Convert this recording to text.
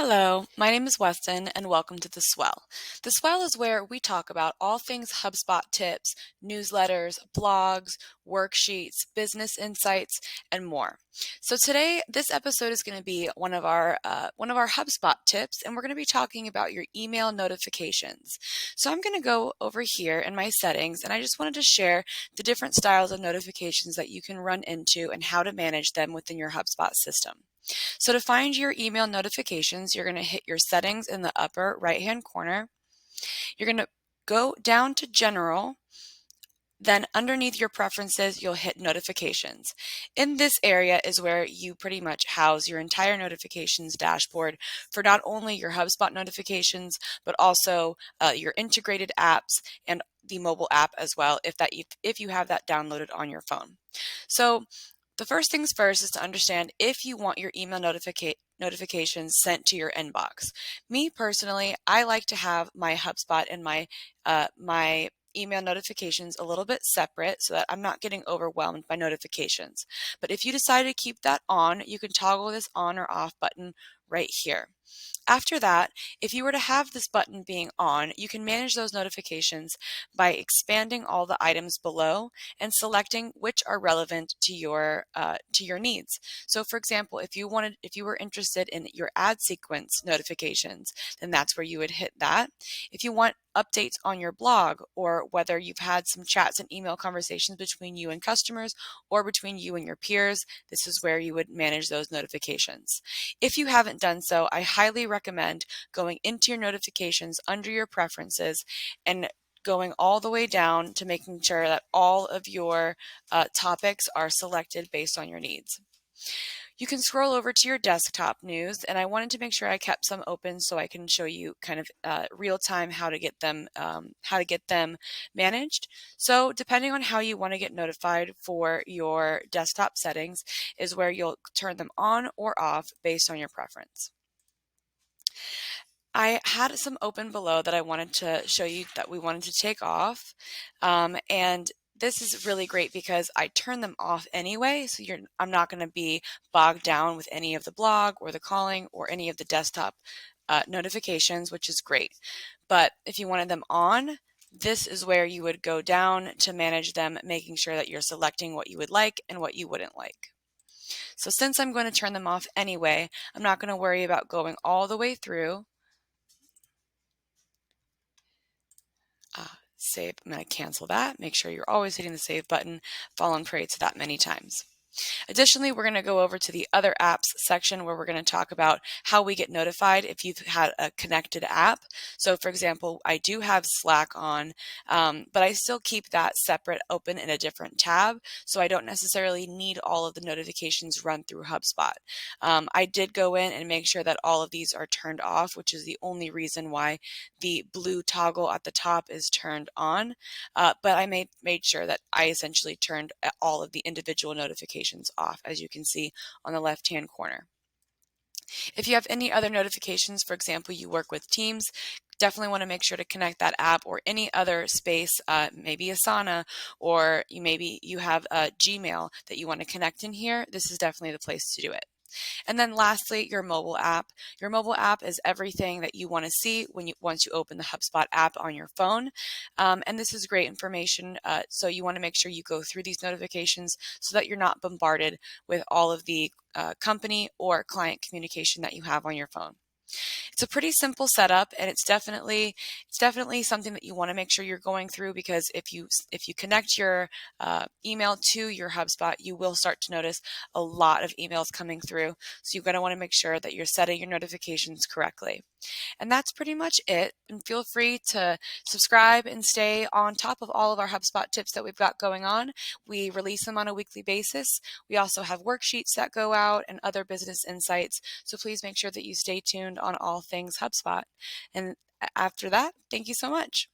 Hello, my name is Weston and welcome to the Swell. The Swell is where we talk about all things HubSpot tips, newsletters, blogs, worksheets, business insights, and more. So today, this episode is going to be one of our HubSpot tips, and we're going to be talking about your email notifications. So I'm going to go over here in my settings, and I just wanted to share the different styles of notifications that you can run into and how to manage them within your HubSpot system. So to find your email notifications, you're going to hit your settings in the upper right-hand corner. You're going to go down to General. Then underneath your preferences, you'll hit notifications. In this area is where you pretty much house your entire notifications dashboard for not only your HubSpot notifications, but also your integrated apps and the mobile app as well, if you have that downloaded on your phone. So the first things first is to understand if you want your email notifications sent to your inbox. Me personally, I like to have my HubSpot and my email notifications a little bit separate so that I'm not getting overwhelmed by notifications. But if you decide to keep that on, you can toggle this on or off button right here. After that, if you were to have this button being on, you can manage those notifications by expanding all the items below and selecting which are relevant to your needs. So, for example, if you were interested in your ad sequence notifications, then that's where you would hit that. If you want updates on your blog, or whether you've had some chats and email conversations between you and customers or between you and your peers, this is where you would manage those notifications. If you haven't done so, I highly recommend going into your notifications under your preferences and going all the way down to making sure that all of your topics are selected based on your needs. You can scroll over to your desktop news, and I wanted to make sure I kept some open so I can show you kind of real time how to get them managed. So depending on how you want to get notified for your desktop settings is where you'll turn them on or off based on your preference. I had some open below that I wanted to show you that we wanted to take off. And this is really great because I turn them off anyway, so I'm not going to be bogged down with any of the blog or the calling or any of the desktop notifications, which is great. But if you wanted them on, this is where you would go down to manage them, making sure that you're selecting what you would like and what you wouldn't like. So since I'm going to turn them off anyway, I'm not going to worry about going all the way through. Save. I'm going to cancel that. Make sure you're always hitting the save button. Fallen prey to that many times. Additionally, we're going to go over to the other apps section where we're going to talk about how we get notified if you've had a connected app. So for example, I do have Slack on, but I still keep that separate open in a different tab. So I don't necessarily need all of the notifications run through HubSpot. I did go in and make sure that all of these are turned off, which is the only reason why the blue toggle at the top is turned on. But I made sure that I essentially turned all of the individual notifications off, as you can see on the left-hand corner. If you have any other notifications, for example, you work with Teams, definitely want to make sure to connect that app or any other space, maybe Asana, or maybe you have a Gmail that you want to connect in here. This is definitely the place to do it. And then lastly, your mobile app. Your mobile app is everything that you want to see once you open the HubSpot app on your phone. And this is great information. So you want to make sure you go through these notifications so that you're not bombarded with all of the company or client communication that you have on your phone. It's a pretty simple setup, and it's definitely something that you want to make sure you're going through, because if you connect your email to your HubSpot, you will start to notice a lot of emails coming through. So you're going to want to make sure that you're setting your notifications correctly. And that's pretty much it. And feel free to subscribe and stay on top of all of our HubSpot tips that we've got going on. We release them on a weekly basis. We also have worksheets that go out and other business insights. So please make sure that you stay tuned on all things HubSpot. And after that, thank you so much.